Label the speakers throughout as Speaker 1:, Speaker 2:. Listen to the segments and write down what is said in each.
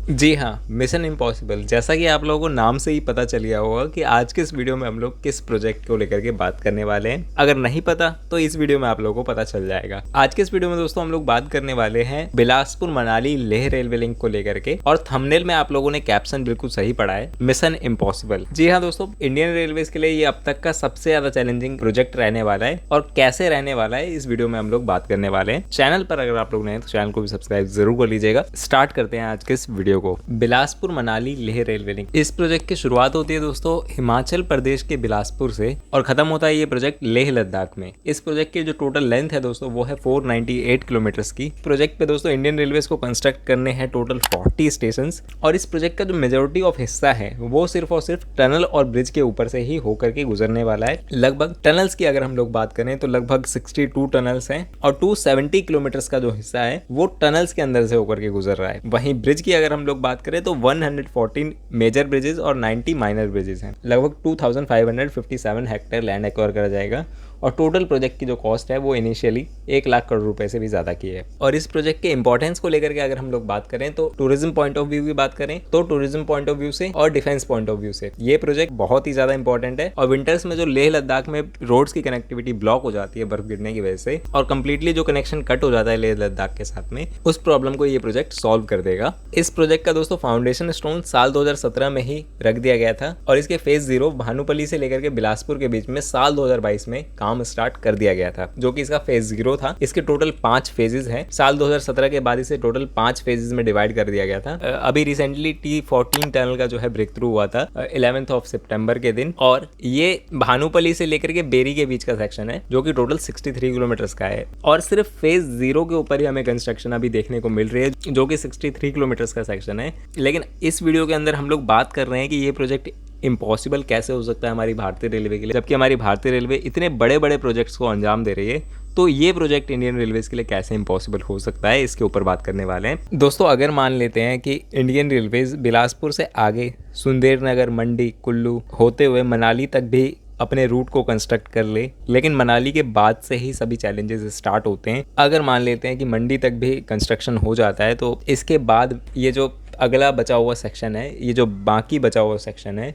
Speaker 1: जी हाँ, mission impossible. जैसा कि आप लोगों को नाम से ही पता चल गया होगा कि आज के इस वीडियो में हम लोग किस प्रोजेक्ट को लेकर के बात करने वाले हैं। अगर नहीं पता तो इस वीडियो में आप लोगों को पता चल जाएगा। आज के इस वीडियो में दोस्तों हम लोग बात करने वाले हैं बिलासपुर मनाली लेह रेलवे लिंक को लेकर के, और थंबनेल में आप लोगों ने कैप्शन बिल्कुल सही पढ़ा है, मिशन इम्पॉसिबल। जी हाँ दोस्तों, इंडियन रेलवेज के लिए ये अब तक का सबसे ज्यादा चैलेंजिंग प्रोजेक्ट रहने वाला है, और कैसे रहने वाला है इस वीडियो में हम लोग बात करने वाले हैं। चैनल पर अगर आप लोग नए हैं तो चैनल को भी सब्सक्राइब जरूर कर लीजिएगा। स्टार्ट करते हैं आज के इस वीडियो को। बिलासपुर मनाली लेह रेलवे लिंक, इस प्रोजेक्ट की शुरुआत होती है दोस्तों हिमाचल प्रदेश के बिलासपुर से, और खत्म होता है ये प्रोजेक्ट लेह लद्दाख में। इस प्रोजेक्ट की जो टोटल लेंथ है दोस्तों वो है 498 किलोमीटर की। प्रोजेक्ट पे दोस्तों इंडियन रेलवेज को कंस्ट्रक्ट करने हैं टोटल 40 स्टेशन, और इस प्रोजेक्ट का जो मेजोरिटी ऑफ हिस्सा है वो सिर्फ और सिर्फ टनल और ब्रिज के ऊपर से ही होकर के गुजरने वाला है। लगभग टनल्स की अगर हम लोग बात करें तो लगभग 62 टनल्स हैं, और 270 किलोमीटर का जो हिस्सा है वो टनल्स के अंदर से होकर के गुजर रहा है। वहीं ब्रिज की अगर हम लोग बात करें तो 114 मेजर ब्रिजेस और 90 माइनर ब्रिजेस हैं। लगभग 2557 हेक्टेयर लैंड एक्वायर करा जाएगा, और टोटल प्रोजेक्ट की जो कॉस्ट है वो इनिशियली 1 लाख करोड़ रुपए से भी ज्यादा की है। और इस प्रोजेक्ट के इंपॉर्टेंस को लेकर के अगर हम लोग बात करें तो टूरिज्म पॉइंट ऑफ व्यू की बात करें तो टूरिज्म पॉइंट ऑफ व्यू से और डिफेंस पॉइंट ऑफ व्यू से ये प्रोजेक्ट बहुत ही ज्यादा इंपॉर्टेंट है। और विंटर्स में जो लेह लद्दाख में रोड्स की कनेक्टिविटी ब्लॉक हो जाती है बर्फ गिरने की वजह से, और कंप्लीटली जो कनेक्शन कट हो जाता है लेह लद्दाख के साथ में, उस प्रॉब्लम को ये प्रोजेक्ट सॉल्व कर देगा। इस प्रोजेक्ट का दोस्तों फाउंडेशन स्टोन साल 2017 में ही रख दिया गया था, और इसके फेज 0 भानुपल्ली से लेकर के बिलासपुर के बीच में साल 2022 में काम स्टार्ट कर दिया गया था, जो कि इसका फेज 0 था। इसके टोटल 5 फेजेस हैं। साल 2017 के बाद इसे टोटल 5 फेजेस में डिवाइड कर दिया गया था। अभी रिसेंटली T14 टनल का जो है ब्रेक थ्रू हुआ था 11 सितंबर के दिन, और ये भानुपल्ली से लेकर के बेरी के बीच का सेक्शन है, जो कि टोटल 63 किलोमीटर का है। और सिर्फ फेज 0 के ऊपर ही हमें कंस्ट्रक्शन अभी देखने को मिल रही है, जो कि 63 किलोमीटर का सेक्शन है। लेकिन इस वीडियो के अंदर हम लोग बात कर रहे हैं कि ये प्रोजेक्ट इम्पॉसिबल कैसे हो सकता है हमारी भारतीय रेलवे के लिए, जबकि हमारी भारतीय रेलवे इतने बड़े बड़े प्रोजेक्ट्स को अंजाम दे रही है। तो ये प्रोजेक्ट इंडियन रेलवेज के लिए कैसे इम्पॉसिबल हो सकता है, इसके ऊपर बात करने वाले हैं दोस्तों। अगर मान लेते हैं कि इंडियन रेलवेज बिलासपुर से आगे सुंदरनगर, मंडी, कुल्लू होते हुए मनाली तक भी अपने रूट को कंस्ट्रक्ट कर ले, लेकिन मनाली के बाद से ही सभी चैलेंजेस स्टार्ट होते हैं। अगर मान लेते हैं कि मंडी तक भी कंस्ट्रक्शन हो जाता है, तो इसके बाद ये जो अगला बचा हुआ सेक्शन है, ये जो बाकी बचा हुआ सेक्शन है,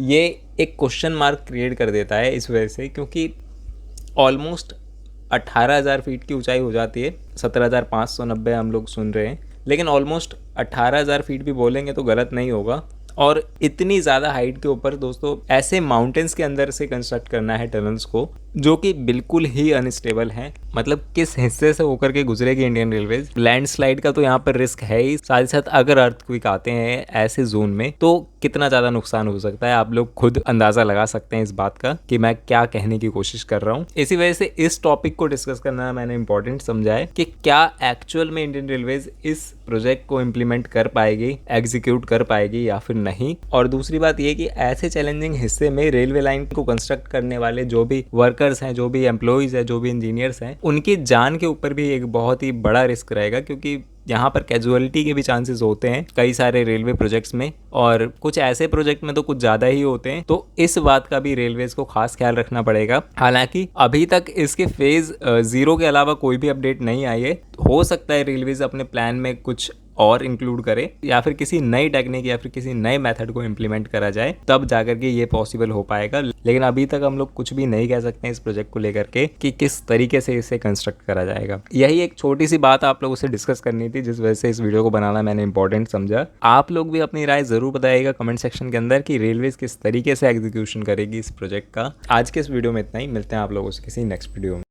Speaker 1: ये एक क्वेश्चन मार्क क्रिएट कर देता है इस वजह से, क्योंकि ऑलमोस्ट 18,000 फीट की ऊंचाई हो जाती है। 17,590 हम लोग सुन रहे हैं, लेकिन ऑलमोस्ट 18,000 फीट भी बोलेंगे तो गलत नहीं होगा। और इतनी ज़्यादा हाइट के ऊपर दोस्तों ऐसे माउंटेन्स के अंदर से कंस्ट्रक्ट करना है टनल्स को, जो कि बिल्कुल ही अनस्टेबल हैं। मतलब किस हिस्से से होकर के गुजरेगी इंडियन रेलवेज। लैंडस्लाइड का तो यहाँ पर रिस्क है ही, साथ ही साथ अगर अर्थक्वेक आते हैं ऐसे जोन में तो कितना ज़्यादा नुकसान हो सकता है। आप लोग खुद अंदाज़ा लगा सकते हैं इस बात का कि मैं क्या कहने की कोशिश कर रहा हूँ। इसी वजह से इस टॉपिक को डिस्कस करना मैंने इंपॉर्टेंट समझा है कि क्या एक्चुअल में इंडियन रेलवेज इस प्रोजेक्ट को इम्प्लीमेंट कर पाएगी, एग्जीक्यूट कर पाएगी या फिर नहीं। और दूसरी बात ये कि ऐसे चैलेंजिंग हिस्से में रेलवे लाइन को कंस्ट्रक्ट करने वाले जो भी वर्कर्स हैं, जो भी एम्प्लॉइज हैं, जो भी इंजीनियर्स हैं, उनकी जान के ऊपर भी एक बहुत ही बड़ा रिस्क रहेगा, क्योंकि यहाँ पर कैजुअलिटी के भी चांसेस होते हैं कई सारे रेलवे प्रोजेक्ट्स में, और कुछ ऐसे प्रोजेक्ट में तो कुछ ज़्यादा ही होते हैं। तो इस बात का भी रेलवेज को खास ख्याल रखना पड़ेगा। हालांकि अभी तक इसके फेज 0 के अलावा कोई भी अपडेट नहीं आई है। हो सकता है रेलवेज अपने प्लान में कुछ और इंक्लूड करे, या फिर किसी नई टेक्निक या फिर किसी नए मेथड को इम्प्लीमेंट करा जाए, तब जाकर के ये पॉसिबल हो पाएगा। लेकिन अभी तक हम लोग कुछ भी नहीं कह सकते हैं इस प्रोजेक्ट को लेकर के कि किस तरीके से इसे कंस्ट्रक्ट करा जाएगा। यही एक छोटी सी बात आप लोगों से डिस्कस करनी थी, जिस वजह से इस वीडियो को बनाना मैंने इंपॉर्टेंट समझा। आप लोग भी अपनी राय जरूर बताइएगा कमेंट सेक्शन के अंदर कि रेलवेज किस तरीके से एग्जीक्यूशन करेगी इस प्रोजेक्ट का। आज के इस वीडियो में इतना ही, मिलते हैं आप लोगों से किसी नेक्स्ट वीडियो में।